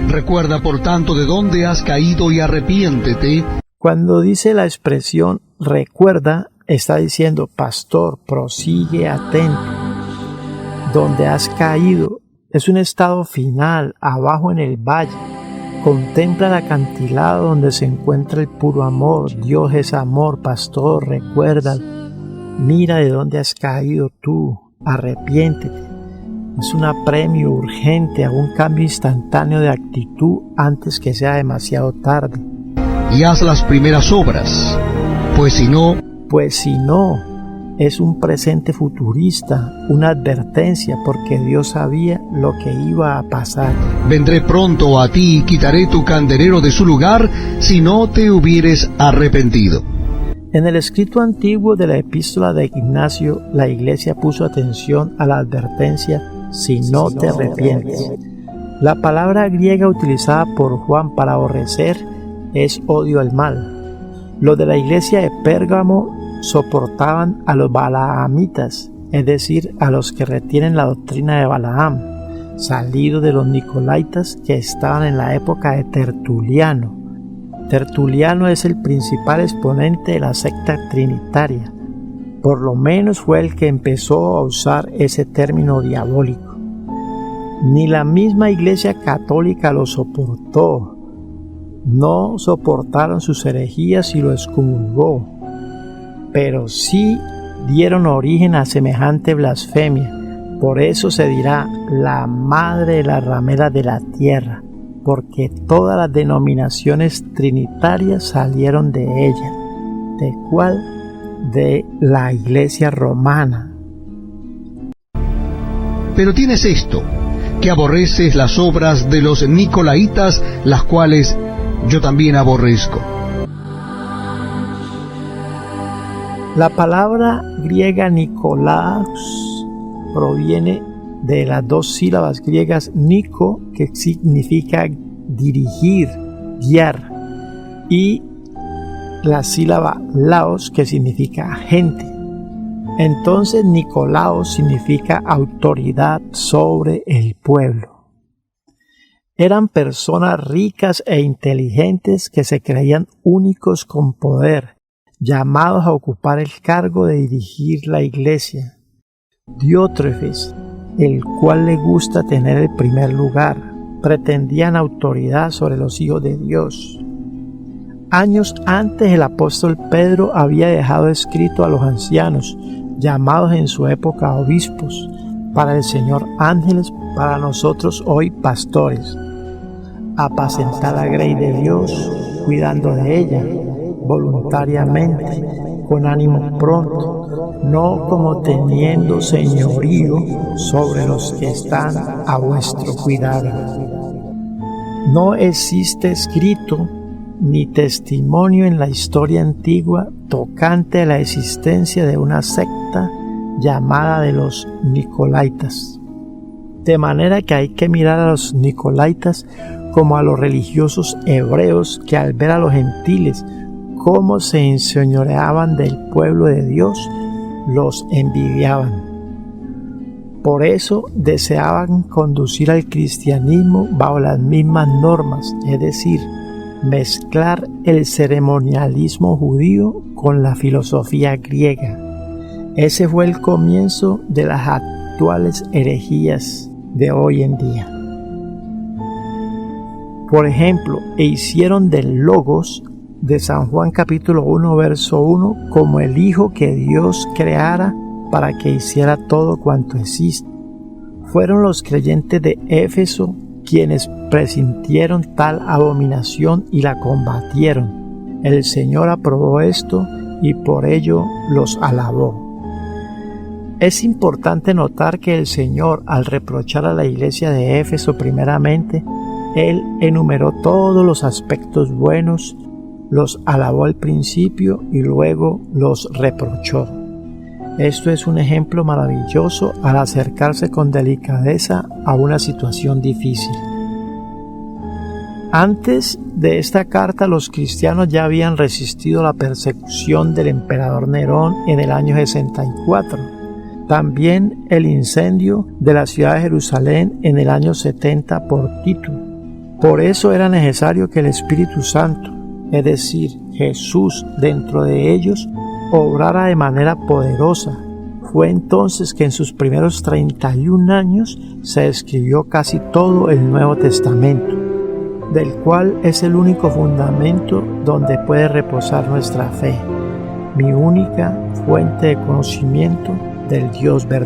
Recuerda por tanto de dónde has caído y arrepiéntete. Cuando dice la expresión recuerda, está diciendo, pastor, prosigue atento. Donde has caído es un estado final, abajo en el valle. Contempla el acantilado donde se encuentra el puro amor. Dios es amor, pastor, recuerda. Mira de dónde has caído tú, arrepiéntete. Es un apremio urgente a un cambio instantáneo de actitud antes que sea demasiado tarde. Y haz las primeras obras, pues si no, es un presente futurista, una advertencia, porque Dios sabía lo que iba a pasar. Vendré pronto a ti y quitaré tu candelero de su lugar si no te hubieres arrepentido. En el escrito antiguo de la epístola de Ignacio, la Iglesia puso atención a la advertencia si no te arrepientes. La palabra griega utilizada por Juan para aborrecer es odio al mal. Los de la iglesia de Pérgamo soportaban a los balaamitas, es decir, a los que retienen la doctrina de Balaam, salido de los nicolaitas que estaban en la época de Tertuliano. Tertuliano es el principal exponente de la secta trinitaria. Por lo menos fue el que empezó a usar ese término diabólico. Ni la misma Iglesia Católica lo soportó. No soportaron sus herejías y lo excomulgó, pero sí dieron origen a semejante blasfemia. Por eso se dirá la madre de las rameras de la tierra, porque todas las denominaciones trinitarias salieron de ella. ¿De cuál? De la Iglesia romana. Pero tienes esto, que aborreces las obras de los nicolaitas, las cuales yo también aborrezco. La palabra griega Nikolaos proviene de las dos sílabas griegas Niko, que significa dirigir, guiar, y la sílaba Laos, que significa gente. Entonces Nicolaos significa autoridad sobre el pueblo. Eran personas ricas e inteligentes que se creían únicos con poder, llamados a ocupar el cargo de dirigir la iglesia. Diótrefes, el cual le gusta tener el primer lugar, pretendían autoridad sobre los hijos de Dios. Años antes el apóstol Pedro había dejado escrito a los ancianos, llamados en su época obispos, para el Señor ángeles, para nosotros hoy pastores. Apacentar la grey de Dios, cuidando de ella, voluntariamente, con ánimo pronto, no como teniendo señorío sobre los que están a vuestro cuidado. No existe escrito ni testimonio en la historia antigua tocante a la existencia de una secta llamada de los Nicolaitas. De manera que hay que mirar a los Nicolaitas como a los religiosos hebreos que al ver a los gentiles cómo se enseñoreaban del pueblo de Dios, los envidiaban. Por eso deseaban conducir al cristianismo bajo las mismas normas, es decir, mezclar el ceremonialismo judío con la filosofía griega. Ese fue el comienzo de las actuales herejías de hoy en día. Por ejemplo, hicieron del Logos de San Juan capítulo 1 verso 1 como el Hijo que Dios creara para que hiciera todo cuanto existe. Fueron los creyentes de Éfeso quienes presintieron tal abominación y la combatieron. El Señor aprobó esto y por ello los alabó. Es importante notar que el Señor, al reprochar a la iglesia de Éfeso primeramente, Él enumeró todos los aspectos buenos, los alabó al principio y luego los reprochó. Esto es un ejemplo maravilloso al acercarse con delicadeza a una situación difícil. Antes de esta carta, los cristianos ya habían resistido la persecución del emperador Nerón en el año 64. También el incendio de la ciudad de Jerusalén en el año 70 por Tito. Por eso era necesario que el Espíritu Santo, es decir, Jesús dentro de ellos, obrara de manera poderosa. Fue entonces que en sus primeros 31 años se escribió casi todo el Nuevo Testamento, del cual es el único fundamento donde puede reposar nuestra fe, mi única fuente de conocimiento del Dios verdadero.